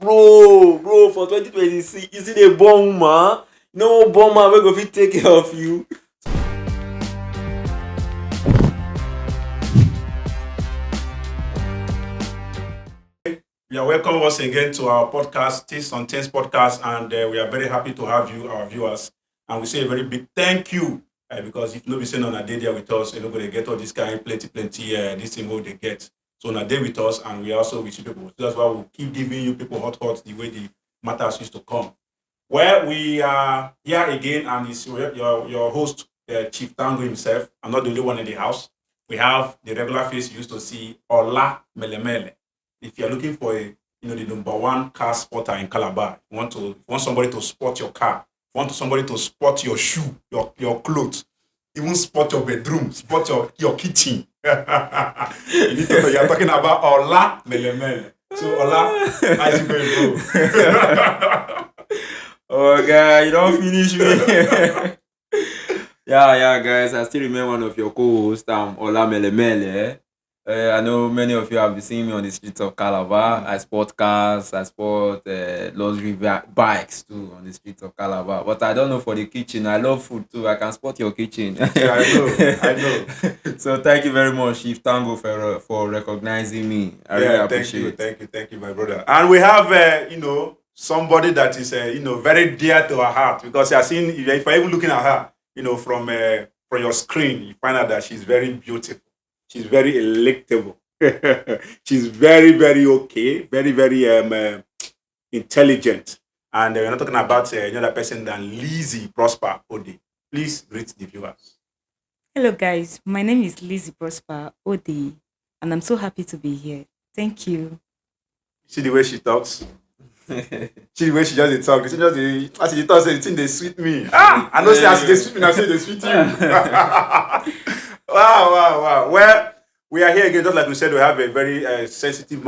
bro, for 2026, you see the born woman, no born man wey go fit take care of you. You are welcome once again to our podcast, Taste on Taste podcast, and we are very happy to have you, our viewers. And we say a very big thank you because if nobody saying on a day there with us, you're not going to get all this kind, plenty, this thing what they get. So on a day with us, and we also with you people. So that's why we'll keep giving you people hot the way the matters used to come. Well, we are here again, and it's your host, Chief Tango himself. I'm not the only one in the house. We have the regular face you used to see, Ola Melemele. If you're looking for the number one car spotter in Calabar, you want somebody to spot your car, you want somebody to spot your shoe, your clothes, even spot your bedroom, spot your kitchen. You're talking about Ola Melemele. So Ola, how's it going, bro? Oh, guy, you don't finish me. yeah, guys. I still remain one of your co-hosts, Ola Melemele. I know many of you have been seeing me on the streets of Calabar. I sport cars, I sport luxury bikes too on the streets of Calabar. But I don't know for the kitchen. I love food too. I can spot your kitchen. Yeah, I know. So thank you very much, Chief Tango, for recognizing me. I really appreciate it. Thank you, my brother. And we have, somebody that is, very dear to her heart because you are seeing, if you're even looking at her, from your screen, you find out that she's very beautiful. She's very electable. She's very, very okay. Very, very intelligent. And we're not talking about another person than Lizzie Prosper Ode. Please greet the viewers. Hello, guys. My name is Lizzie Prosper Odi, and I'm so happy to be here. Thank you. See the way she talks. See the way she just talk. She just as she talk, say the thing they sweet me. I know say as they sweet me, I say they sweet you. Wow. Well, we are here again. Just like we said, we have a very sensitive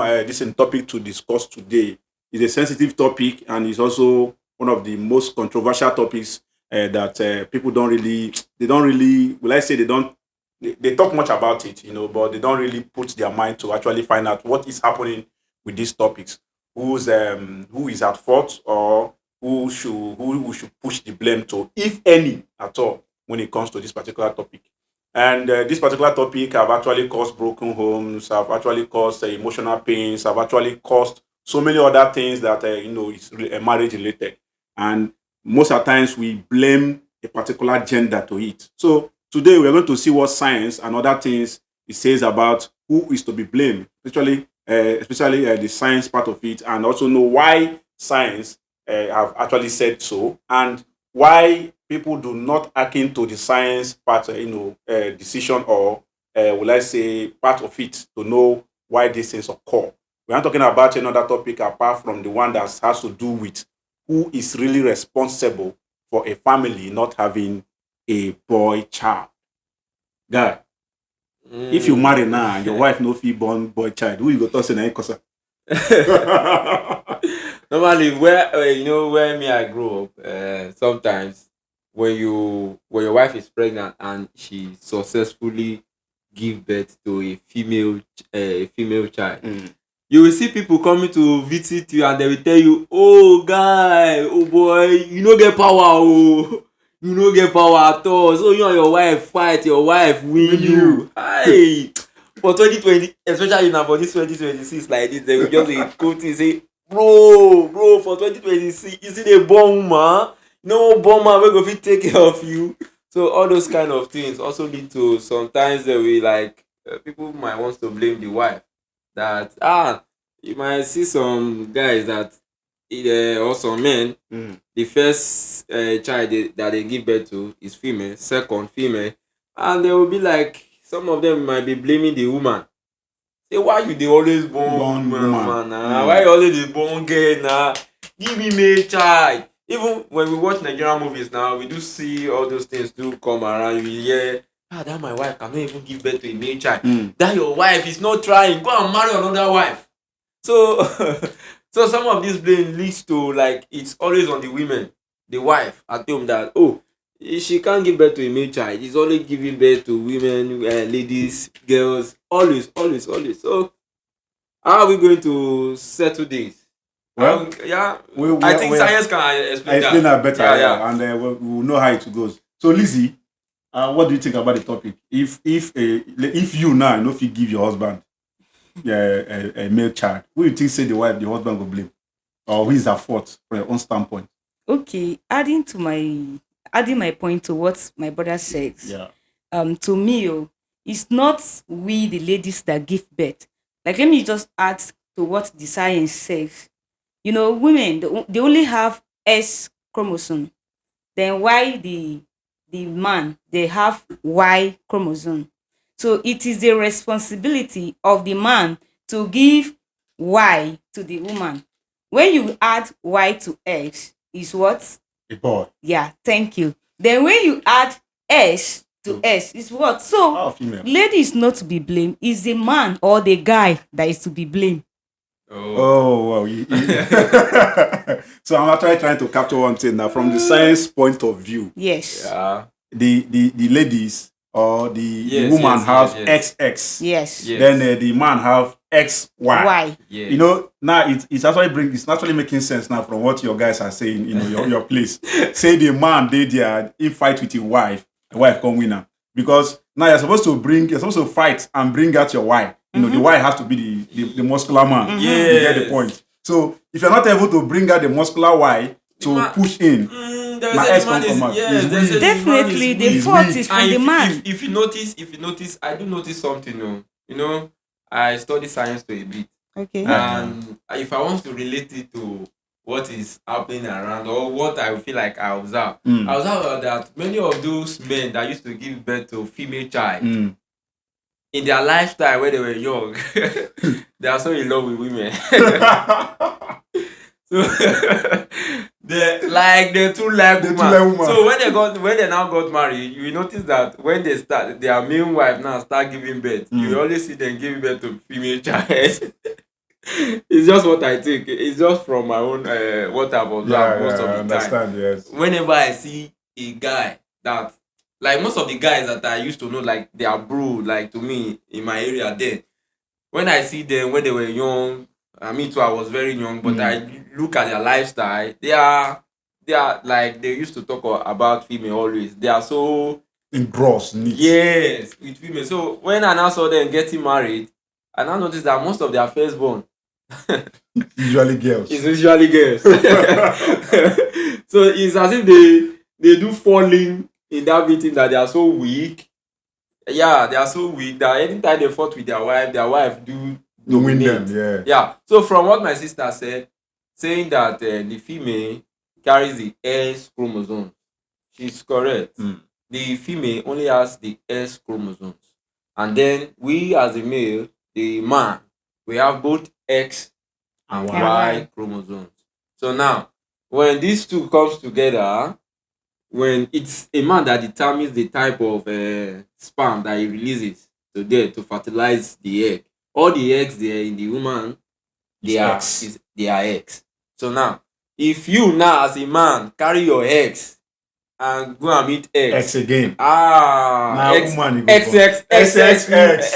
topic to discuss today. It's a sensitive topic, and it's also one of the most controversial topics that people don't really. Well, I say they talk much about it, but they don't really put their mind to actually find out what is happening with these topics. Who is at fault, or who we should push the blame to, if any at all, when it comes to this particular topic. And this particular topic have actually caused broken homes, have actually caused emotional pains, have actually caused so many other things that is marriage related. And most of the times we blame a particular gender to it. So today we're going to see what science and other things it says about who is to be blamed, especially the science part of it, and also know why science have actually said so, and why people do not akin to the science part, decision, or will I say part of it, to know why these things occur. We are talking about another topic apart from the one that has to do with who is really responsible for a family not having a boy child. Guy, if you marry now and your wife no fit born boy child, who you go talk say na him cause am? Normally, where me I grew up, sometimes when your wife is pregnant and she successfully give birth to a female child, you will see people coming to visit you, and they will tell you, "Oh guy, oh boy, you no get power, oh, you no get power at all. So you and your wife fight, your wife win you." Hey, for 2020, especially now for this 2026 like this, they will just be quoting say, bro, for 2026, you see the born woman, no born man wey go fit take care of you. So all those kind of things also lead to sometimes they will people might want to blame the wife, that you might see some guys that or some men, the first child that they give birth to is female, second female, and they will be like, some of them might be blaming the woman. Say, why you dey always born woman na? Why you always dey born girl na? Give me male child. Even when we watch Nigerian movies now, we do see all those things do come around. You hear, that my wife cannot even give birth to a male child. That your wife is not trying. Go and marry another wife. So, so some of this blame leads to it's always on the women, the wife at home, that she can't give birth to a male child. It's only giving birth to women, ladies, girls, always. So how are we going to settle this? Well, Yeah, I think we science can I explain explain that. that better, Yeah, yeah. yeah, and we'll know how it goes. So, Lizzie, what do you think about the topic? If you now, if you give your husband a male child, who you think say the husband will blame, or who is at fault from your own standpoint? Okay, adding my point to what my brother said. Yeah. To me, it's not we the ladies that give birth. Like, let me just add to what the science says. Women, they only have S chromosome. Then why the man, they have Y chromosome. So it is the responsibility of the man to give Y to the woman. When you add Y to X, is what? A boy. Yeah, thank you. Then when you add S to To S, is what? So female. lady is not to be blamed. It's the man or the guy that is to be blamed. Oh. Oh, well, so I'm actually trying to capture one thing now from the science point of view. Yes. Yeah. The ladies or the Yes, woman yes, have yes, XX. Yes. Yes. Then the man have XY. Why? Yes. Now it's actually making sense now from what your guys are saying. Your place. Say the man they there in fight with your wife, the wife come winner because now you're supposed to fight and bring out your wife. The wife has to be the muscular man. Yes. You get the point. So if you're not able to bring out the muscular wife to push in, There's my a ex man can't is, come out. yes, He's there's a weak. Definitely, man the is He's fault weak. is from and the if, man. if you notice, I do notice something. I study science to a bit, Okay. and if I want to relate it to what is happening around or what I feel like I observe, I observe that many of those men that used to give birth to female child in their lifestyle when they were young, they are so in love with women. So they too like They too woman. like woman. So when they now got married, you notice that when they start their main wife now start giving birth, you always see them giving birth to female child. It's just what I think. It's just from my own what I've observed most I of the understand. time. Yes. Whenever I see a guy that, like most of the guys that I used to know, like they are bro, like to me in my area then, when I see them when they were young, me too, I was very young, but I look at their lifestyle, they are like they used to talk about female always. They are so Engrossed, neat. yes with female. So when I now saw them getting married, I now noticed that most of their firstborn Usually girls. is usually girls. So it's as if they do fall in that meeting that they are so weak. Yeah, they are so weak that anytime they fought with their wife do Win dominate. them, yeah. Yeah. So from what my sister said, saying that the female carries the S chromosome, she's correct. The female only has the S chromosomes, and then we as a male, the man, we have both X and And Y chromosomes. So now, when these two comes together, when it's a man that determines the type of sperm that he releases to fertilize the egg. All the eggs there in the woman, they are eggs. So now, if you now as a man carry your eggs and go and meet eggs, X again. now X, woman, you go X for. X X X X.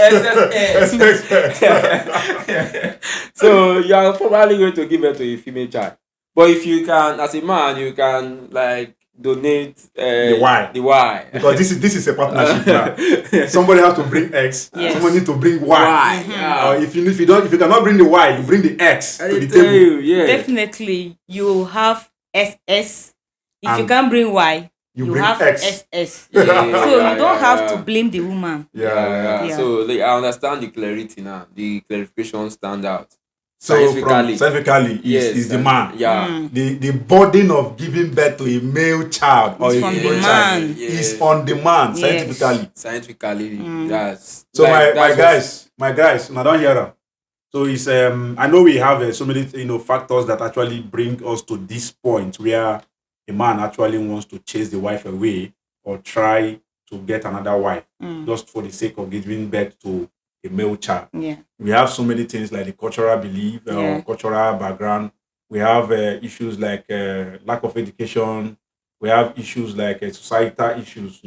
So you are probably going to give birth to a female child. But if you can, as a man, you can like donate The Y. Because this is a partnership now. Somebody has to bring X. Yes. Someone needs to bring Y. Yeah. If you cannot bring the Y, you bring the X I to the tell table. you, yeah. Definitely, you have SS. If you And can't bring Y, you you bring have X. SS. Yeah, So yeah, you don't yeah, have yeah. to blame the woman. Yeah. Yeah. So like, I understand the clarity now. The clarification stand out. So scientifically, Yes, is the man. Yeah. The burden of giving birth to a male child or It's a from the female man. child is on the man, Yes. scientifically. Scientifically, that's So like, my that's guys, I don't hear them. So it's I know we have so many factors that actually bring us to this point where a man actually wants to chase the wife away or try to get another wife just for the sake of giving birth to a male child. Yeah. We have so many things like the cultural belief or cultural background. We have issues like lack of education. We have issues like societal issues,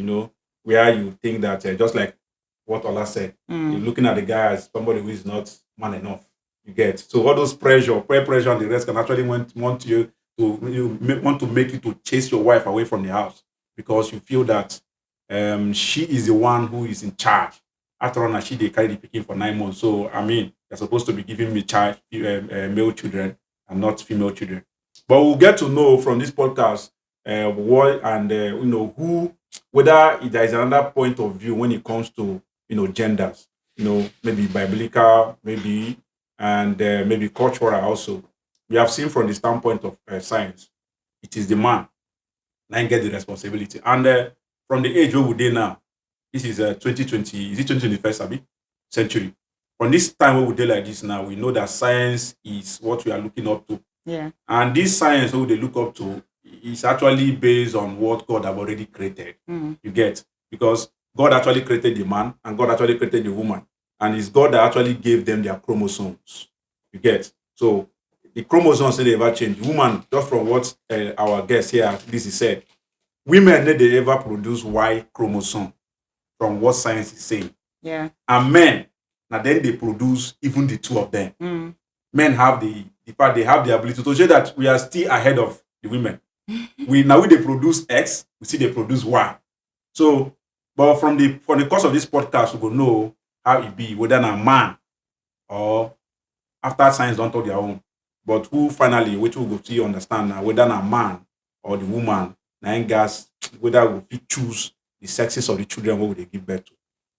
where you think that just like what Ola said, you're looking at the guy as somebody who is not man enough. You get so all those peer pressure, and the rest can actually want you to want to make you to chase your wife away from the house because you feel that she is the one who is in charge. After all, na she they carry the picking for 9 months. So I mean, you're supposed to be giving me child male children and not female children. But we'll get to know from this podcast what and who whether there is another point of view when it comes to genders. Maybe biblical, maybe and maybe cultural also. We have seen from the standpoint of science, it is the man that get the responsibility. And from the age where we dey now, this is 2020, is it 2021st abi? Century. From this time where we dey like this now, we know that science is what we are looking up to. Yeah. And this science who they look up to is actually based on what God have already created. You get? Because God actually created the man and God actually created the woman. And it's God that actually gave them their chromosomes. You get? So the chromosomes they ever change. Woman, just from what our guest here, this is said, women they ever produce Y chromosome from what science is saying. Yeah. And men, now then they produce even the two of them. Men have the fact they have the ability to show that we are still ahead of the women. We they produce X, we see they produce Y. So, but from the course of this podcast, we will know how it be, whether a man or after science don't talk their own. But who finally, which we go see understand now, whether a man or the woman, nine gas, whether we choose the sexes of the children what they give birth to.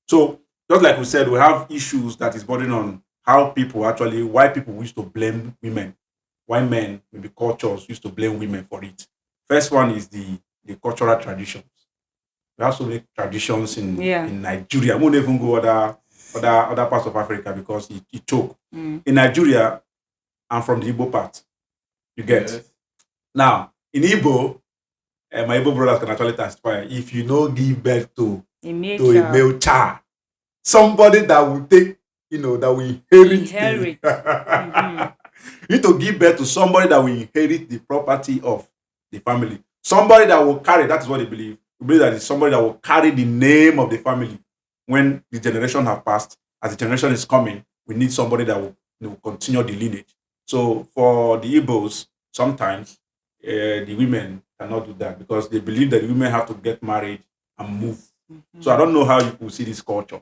So, just like we said, we have issues that is bordering on how people actually, why people used to blame women, why men, maybe cultures used to blame women for it. First one is the cultural traditions. We have so many traditions in Nigeria. We won't even go other parts of Africa because it choke. In Nigeria, I'm from the Igbo part. You get? Yes. Now, in Igbo, my Igbo brothers can actually testify. If you don't give birth to A a male child, somebody that will take, that will inherit. You need to give birth to somebody that will inherit the property of the family. Somebody that will carry, that is what they believe. We believe that it's somebody that will carry the name of the family when the generation have passed. As the generation is coming, we need somebody that will continue the lineage. So for the Igbos, sometimes the women cannot do that because they believe that the women have to get married and move. So I don't know how you will see this culture.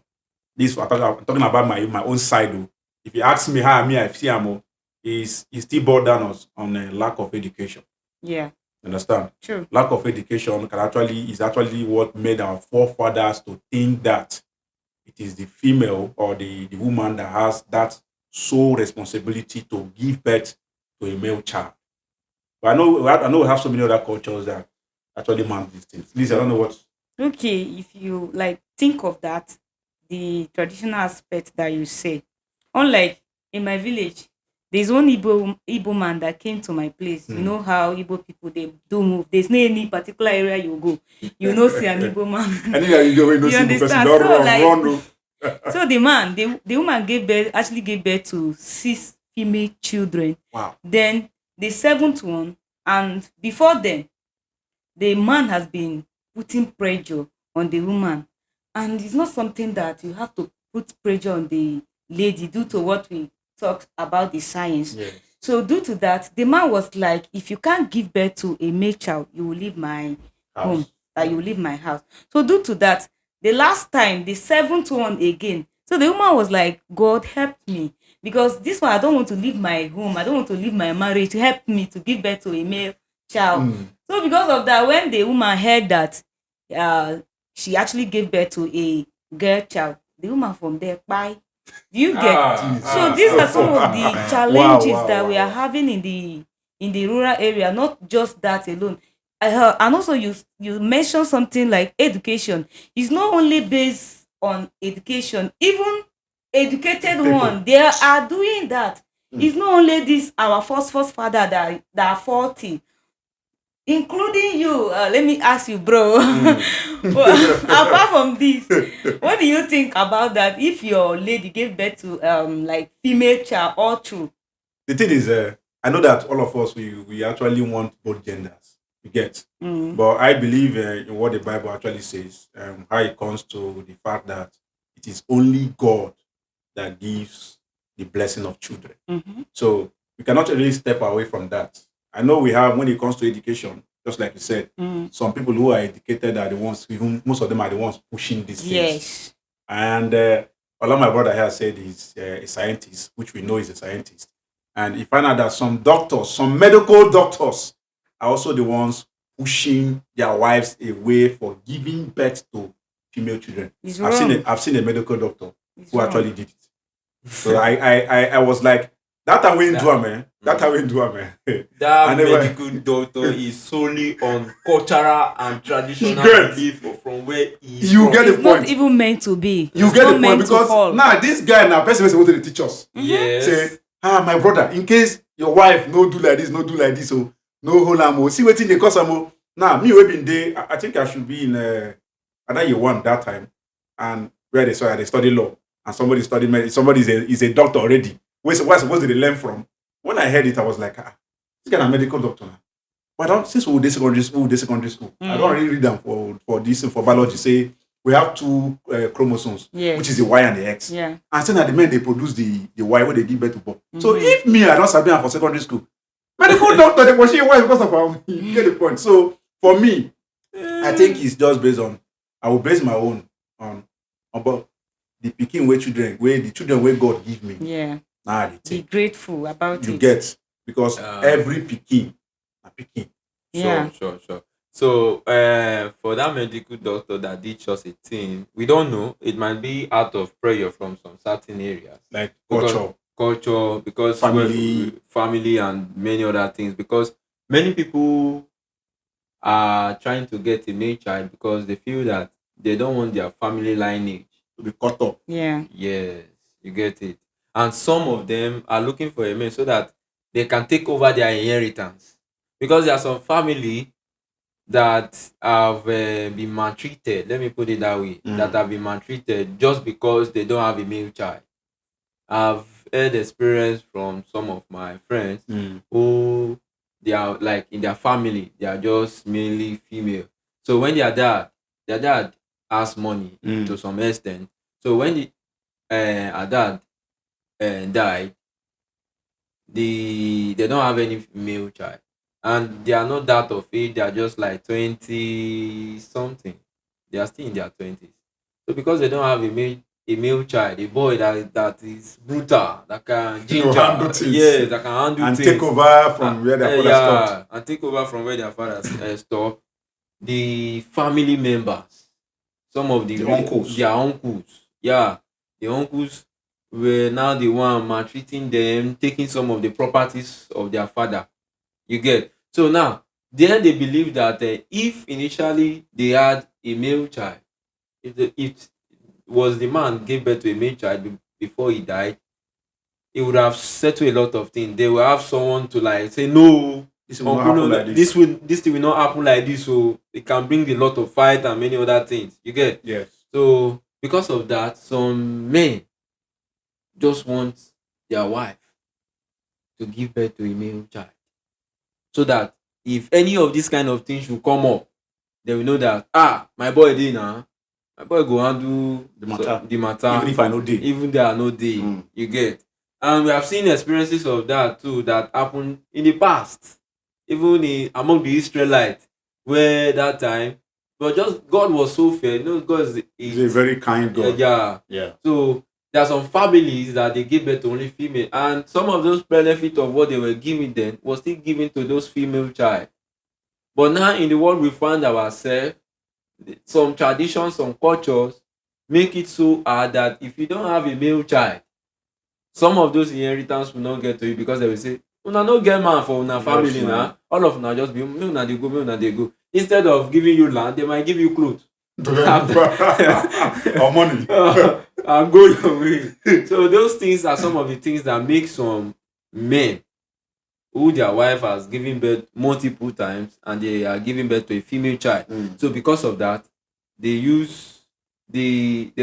This I'm talking about my own side. Though. If you ask me how I see them, is still boiled down on a lack of education. Yeah. Understand? True. Lack of education is actually what made our forefathers to think that it is the female or the woman that has that sole responsibility to give birth to a male child. But I know we have so many other cultures that actually man these things. Lisa, I don't know what. Okay, if you like think of that, the traditional aspect that you say, unlike in my village, there's one Igbo man that came to my place. You know how Igbo people they do move. There's no any particular area you go, you know see an Igbo man. Anywhere you go, you know You see the person understand? don't So, run, like- run. Oh. So the woman actually gave birth to 6 female children. Wow. Then the 7th one, and before then, the man has been putting pressure on the woman, and it's not something that you have to put pressure on the lady due to what we talked about the science. Yes. So due to that, the man was like, if you can't give birth to a male child, you will leave my home, that you will leave my house. So due to that, the last time, the 7th one again, so the woman was like, God help me, because this one I don't want to leave my home, I don't want to leave my marriage, help me to give birth to a male child. So because of that, when the woman heard that she actually gave birth to a girl child, the woman from there, bye. Do you get? So these are some of the challenges that we are having in the rural area. Not just that alone. And also you mentioned something like education. It's not only based on education. Even educated one, they are doing that. It's not only this our first father that are faulty. Including you, let me ask you, bro. Well, apart from this, what do you think about that? If your lady gave birth to like female child or true? The thing is, I know that all of us we actually want both genders. You get, but I believe in what the Bible actually says. How it comes to the fact that it is only God that gives the blessing of children. Mm-hmm. So we cannot really step away from that. I know we have, when it comes to education, just like you said, Mm. some people who are educated are the ones, even most of them are the ones pushing these things. Yes. And although my brother here said he's a scientist, which we know is a scientist, and he found out that some doctors, some medical doctors, are also the ones pushing their wives away for giving birth to female children. It's I've wrong. seen a medical doctor It's who wrong. actually did it. So I was like, that time we didn't do it, man. That time we didn't do it, man. That I never- medical doctor is solely on cultural and traditional Yes. belief from where he You from. get the It's not point. even meant to be. You It's get not the point meant to because fall. now this guy now person was supposed to teach us. Yes. Say, my brother, in case your wife no do like this, no do like this, so no hold am, see wetin dey cause am o. Now me wey been dey, I think I should be in either year one that time, and where they study law, and somebody study medicine, somebody is a doctor already. Where supposed to learn from? When I heard it, I was like, this guy a medical doctor now. But since we dey secondary school, I don't really read them for this for biology. Say we have two chromosomes, Yes. which is the Y and the X. Yeah. And saying that the men they produce the Y when they give birth to boy. So Mhm. if me I don't sabi am for secondary school, medical doctor they pursue why because of you get the point. So for me, I think it's just based on I will base my own on about the picking where the children where God give me. Yeah. Nah, they Be take grateful about you it. get because every picking a picking. Yeah. Sure. So for that medical doctor that did just a thing, we don't know. It might be out of prayer from some certain areas. Like Because- culture, because family and many other things. Because many people are trying to get a male child because they feel that they don't want their family lineage. to be cut up. Yeah. Yes, you get it. And some of them are looking for a man so that they can take over their inheritance. Because there are some family that have been maltreated, let me put it that way, that have been maltreated just because they don't have a male child. I've heard experience from some of my friends who they are like in their family, they are just mainly female. So when their dad has money to some extent. So when her dad died, they don't have any male child, and they are not that of age. They are just like 20 something. They are still in their 20s. So because they don't have a male child, a boy that is brutal, that can ginger, handle things. yes, that can handle And things, take over from where their father stopped. and take over from where their father stopped. The family members, some of The uncles. their uncles, the uncles were now the one maltreating them, taking some of the properties of their father. You get. So now, then they believe that if initially they had a male child, if was the man gave birth to a male child before he died, it would have settled a lot of things. They will have someone to like say no. This will not happen like this. This thing will not happen like this, so it can bring a lot of fight and many other things. You get. Yes. So because of that, some men just want their wife to give birth to a male child, so that if any of these kind of things should come up, they will know that my boy did now. My boy go handle The matter. The matter. Even if I know day. Even there are no day. You get. And we have seen experiences of that too that happened in the past, even among the Israelites, where that time, but just God was so fair. You know, God He's a very kind God. yeah. So there are some families that they give birth to only female, and some of those benefits of what they were giving them was still given to those female child. But now in the world we find ourselves, some traditions, some cultures make it so hard that if you don't have a male child, some of those inheritance will not get to you because they will say, "Una no get man for una family Yes, now. man. All of una just be me una dey go, me una dey go." Instead of giving you land, they might give you clothes. Or money. And go your way. So those things are some of the things that make some men who their wife has given birth multiple times and they are giving birth to a female child. So because of that, they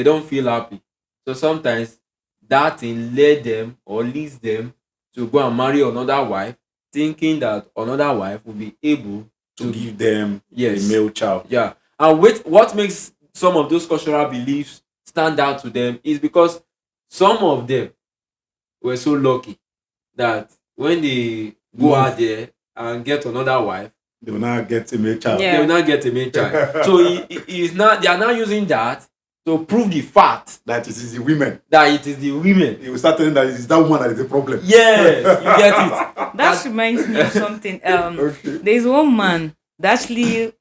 don't feel happy. So sometimes that thing led them or leads them to go and marry another wife, thinking that another wife will be able To give them Yes. a male child. yeah. And what makes some of those cultural beliefs stand out to them is because some of them were so lucky that when they go Move. out there and get another wife, They will now get a male child. Yeah. they will not get a male child. So he is not. They are now using that to prove the fact That it is the women. that it is the women. He will start telling that it is that woman that is the problem. Yes, you get it. That reminds me of something. Okay. There's one man that actually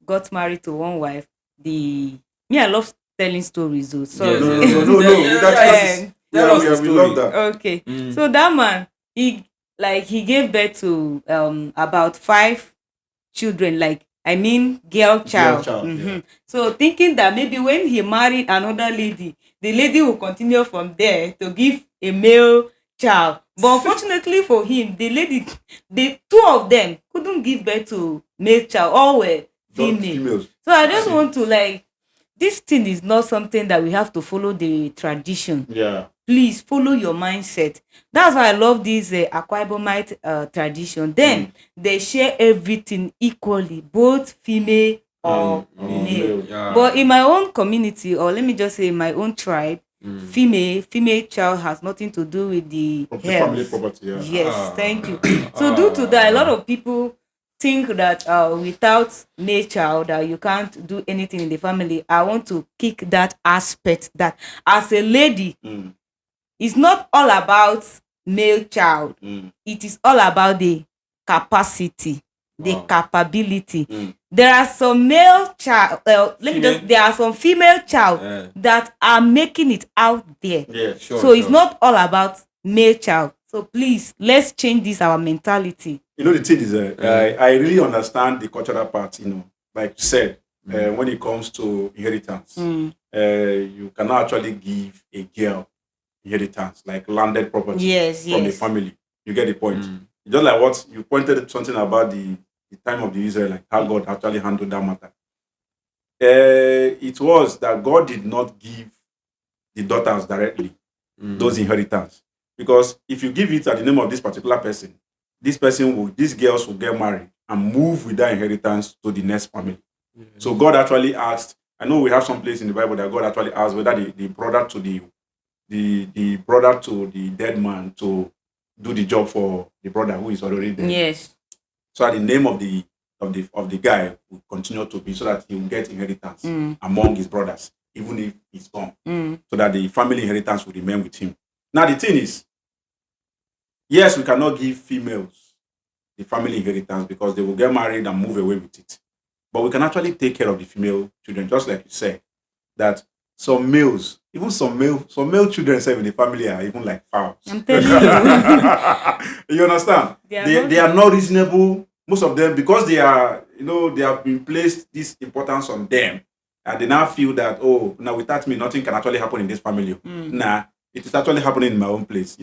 got married to one wife. I love telling stories though. So Yes, No, yes, no, yes. no, no, Yeah, that yeah, is- yeah. Yeah, Tell us the we story. love that. okay. Mm. So that man, he gave birth to about 5 children, like I mean girl child. child, Mhm. yeah. So thinking that maybe when he married another lady, the lady will continue from there to give a male child. But unfortunately for him, the 2 of them couldn't give birth to male child. All were female. Females. So I just want to this thing is not something that we have to follow the tradition. Yeah. Please follow your mindset. That's why I love this Akwa Ibomite tradition. Then they share everything equally, both female or male. Yeah. But in my own community, or let me just say in my own tribe, female child has nothing to do with the From the family health. property. Yeah. Yes, thank you. So due to that, a lot of people think that without male child you can't do anything in the family. I want to kick that aspect that as a lady, Mm. it's not all about male child. Mm. It is all about the capacity, the Wow. capability. Mm. There are some male child, there are some female child Yeah. that are making it out there. Yeah. Sure, So it's sure. not all about male child. So please, let's change this our mentality. You know, the thing is, I really understand the cultural part, like you said, when it comes to inheritance. You cannot actually give a girl inheritance, like landed property Yes, from the yes. family. You get the point. Mm. Just like what you pointed something about the time of the Israelites, how God actually handled that matter. It was that God did not give the daughters directly those inheritance. Because if you give it at the name of this particular person, these girls will get married and move with that inheritance to the next family. So God actually asked, I know we have some place in the Bible that God actually asked whether the brother to the brother to the dead man to do the job for the brother who is already dead. Yes. So that the name of the guy will continue to be so that he will get inheritance among his brothers, even if he's gone. So that the family inheritance will remain with him. Now the thing is, yes, we cannot give females the family inheritance because they will get married and move away with it. But we can actually take care of the female children, just like you said, that some males, even some male children serve in the family are even like fowls. I'm telling you. You understand? They are not reasonable. Most of them, because they are, they have been placed this importance on them, and they now feel that, oh, now without me, nothing can actually happen in this family. Nah, it is actually happening in my own place,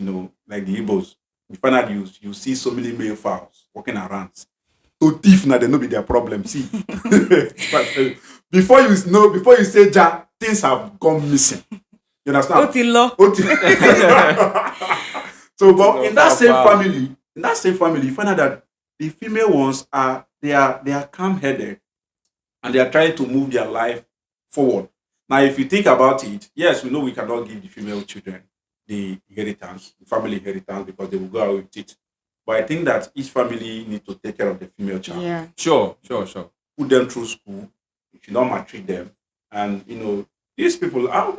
like the Igbos. You find out you see so many male fowls walking around. So thief now, they know be their problem. See, but, before you say ja, things have gone missing. You understand? Otilo. So, but in that same family, you find out that the female ones are calm-headed and they are trying to move their life forward. Now, if you think about it, yes, we know we cannot give the female children the inheritance, the family inheritance, because they will go out with it. But I think that each family needs to take care of the female child. Yeah. Sure. Put them through school. You should not maltreat them. And, these people are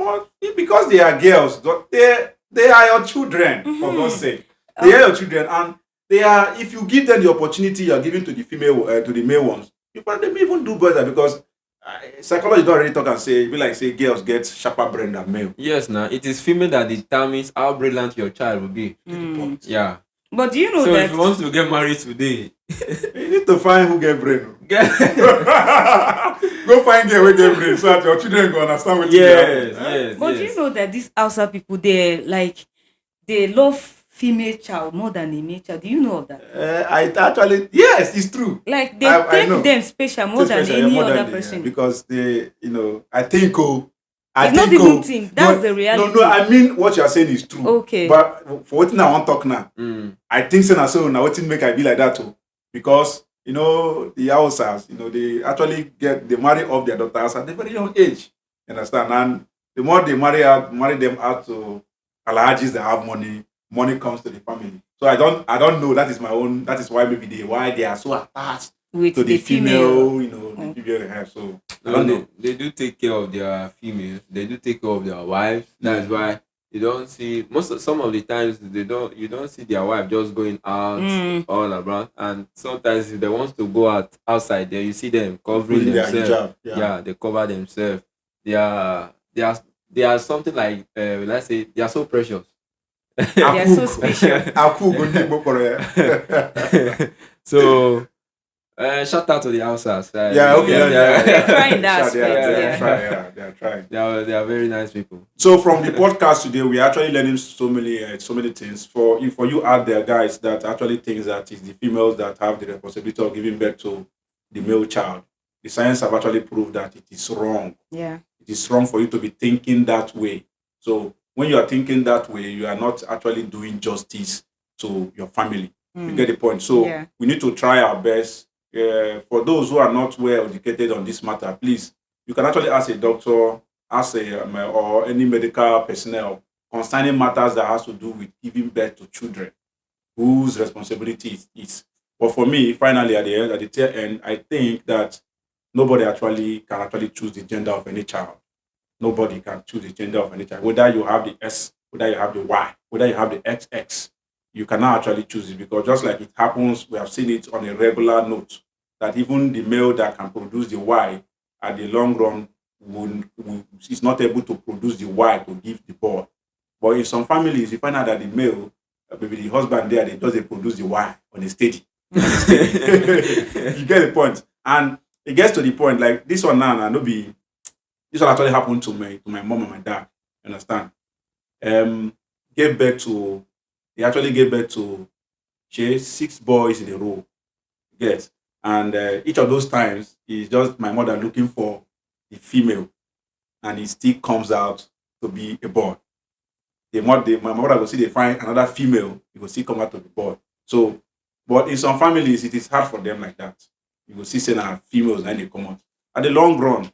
because they are girls, they are your children, for God's sake. They are your children. And they are, if you give them the opportunity you are giving to the female, to the male ones, you can even do better because psychology don't really talk and say, girls get sharper brain than male. Yes, now it is female that determines how brilliant your child will be. Yeah. But do you know So that if you want to get married today, You need to find who get brain. get Go find girl who get brain so that your children go understand what yes. But do you know that these Hausa people, they love female child more than a male child? Do you know of that? Yes, it's true. Like they I take know. them special more than Especially any more than other the- person. because they, I think, It's not even think, that's the reality. No, I mean what you are saying is true. Okay. But for what I want to talk now, I think so now what make I be like that too, because the Hausas, they actually they marry off their daughters at a very young age. You understand? And the more they marry them out to Alhajis that have money, money comes to the family. So I don't know. That is my own. That is why maybe why they are so attached With to the female, you know, Oh. the female they have. So I No, don't know. they do take care of their females. They do take care of their wives. That's why you don't see some of the times you don't see their wife just going out Mm. all around. And sometimes if they want to go outside there, you see them covering Putting their themselves. hijab. Yeah, they cover themselves. They are something like let's say they are so precious. They are so Akuk. special. Aku go need more for it. So shout out to the houses. Yeah, okay. They're trying that Sure, they are- aspect, they are yeah. trying, yeah, they are trying. They are very nice people. So from the podcast today, we are actually learning so many things. For you out there, guys, that actually thinks that it's the females that have the responsibility of giving birth to the male child. The science have actually proved that it is wrong. Yeah. It is wrong for you to be thinking that way. So when you are thinking that way, you are not actually doing justice to your family. You get the point. So Yeah. we need to try our best. For those who are not well educated on this matter, please, you can actually ask a doctor, ask or any medical personnel concerning matters that has to do with giving birth to children, whose responsibility it is. But for me, finally, at the tail end, I think that nobody can actually choose the gender of any child. Nobody can choose the gender of any child. Whether you have the S, whether you have the Y, whether you have the XX, you cannot actually choose it, because just like it happens, we have seen it on a regular note that even the male that can produce the Y at the long run is not able to produce the Y to give the boy. But in some families, you find out that the male, maybe the husband there, they doesn't produce the Y on a steady. You get the point. And it gets to the point, like this one now, this one actually happened to my mom and my dad. You understand? They actually gave birth to 6 boys in a row. Yes. And each of those times is just my mother looking for the female, and it still comes out to be a boy. My mother will see they find another female, it will still come out to be boy. So, but in some families, it is hard for them like that. You will see say now females and they come out. At the long run,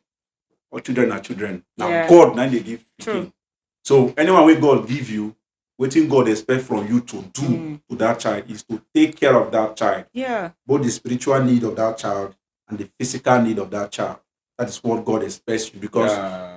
all children are children. Now Yeah. God now they give True. pikin. So anyone where God give you, what God expect from you to do to that child is to take care of that child, Yeah. both the spiritual need of that child and the physical need of that child. That is what God expects you, because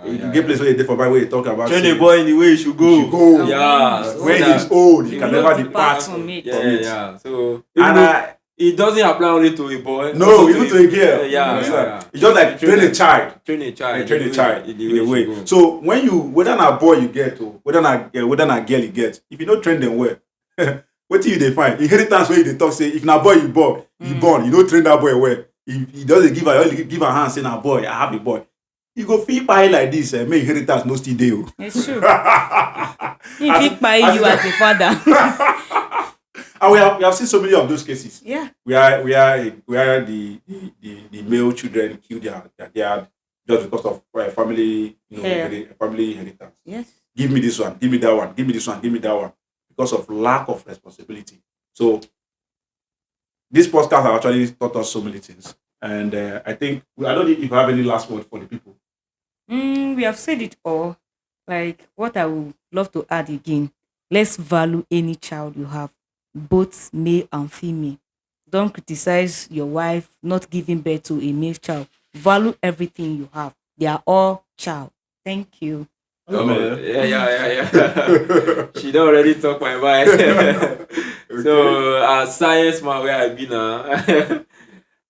you get place where you for Bible you talk about Train say, the boy in the way he should go. you should go. Yeah. So when that he's old, he he can will never not depart from it. Yeah, from it. yeah. So And it doesn't apply only to a boy. no, also even to a girl. Yeah, Understand? yeah. It's just like train a child. Train a child. Train a child in in the a way. way. So when you, whether na boy you get or whether na girl you get, if you don't train them well, what you they find? Inheritance where they talk say if na boy you born, you don't train that boy well. If he doesn't give a hand say na boy, I have a boy. You go feel pie like this, make inheritance no still dey. It's true. If he buy you as a father. And we have seen so many of those cases. Yeah. Where the male children kill their dad just because of family, family inheritance. Yes. Give me this one, give me that one, give me this one, give me that one, because of lack of responsibility. So this podcast has actually taught us so many things, and I don't know if you have any last word for the people. We have said it all. Like, what I would love to add again, let's value any child you have, both male and female. Don't criticize your wife not giving birth to a male child. Value everything you have. They are all child. Thank you. Oh, yeah. She don't already talk my mind. So, as science man where I be now,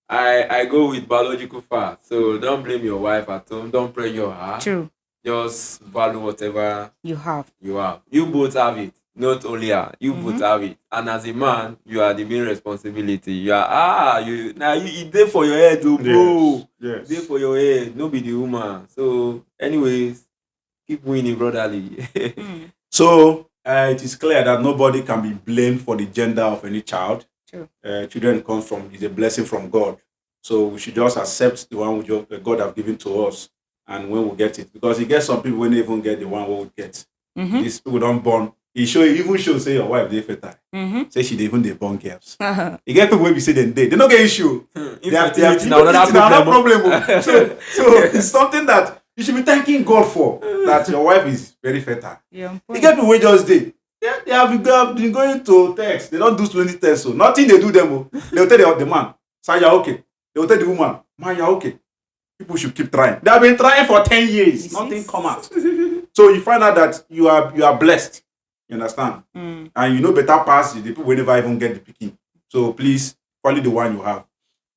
I go with biological facts. So don't blame your wife at home. Don't pressure her. True. Just value whatever You have. you have. You both have it. Not only her. You both have it. And as a man, you are the main responsibility. You are you there for your head, oh, bro. Yes. There for your head. No be the woman. So, anyways, keep winning, brotherly. So it is clear that nobody can be blamed for the gender of any child. True. Children is a blessing from God. So we should just accept the one God have given to us, and when we get it, because you get some people when they even get the one we get. These people don't born. It even shows say your wife they fertile. Say she even they born girls. You get people when we say they don't get issue. They are another problem. So it's something that you should be thanking God for, that your wife is very fertile. Yeah. You get people wey just dey. Yeah, they have been going to text. They don't do 20 tests, so nothing they do them. Oh. They'll tell the man, sir, you're okay. They'll tell the woman, man, you're okay. People should keep trying. They have been trying for 10 years. You Nothing see? come out. So you find out that you are blessed. You understand? And you know better pass the people will never even get the picking. So please follow the one you have.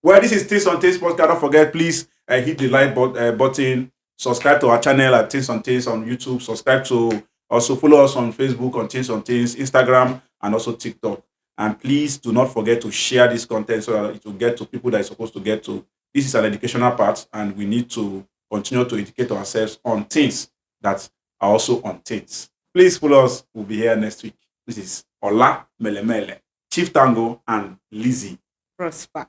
Well, this is Taste on Taste podcast. Don't forget, please hit the like button. Subscribe to our channel at Taste on Taste on YouTube. Subscribe to also follow us on Facebook on Taste on Taste, Instagram, and also TikTok. And please do not forget to share this content so that it will get to people that it's supposed to get to. This is an educational part, and we need to continue to educate ourselves on things that are also on things. Please follow us. We'll be here next week. This is Ola Melemele, Chief Tango, and Lizzie. Prosper.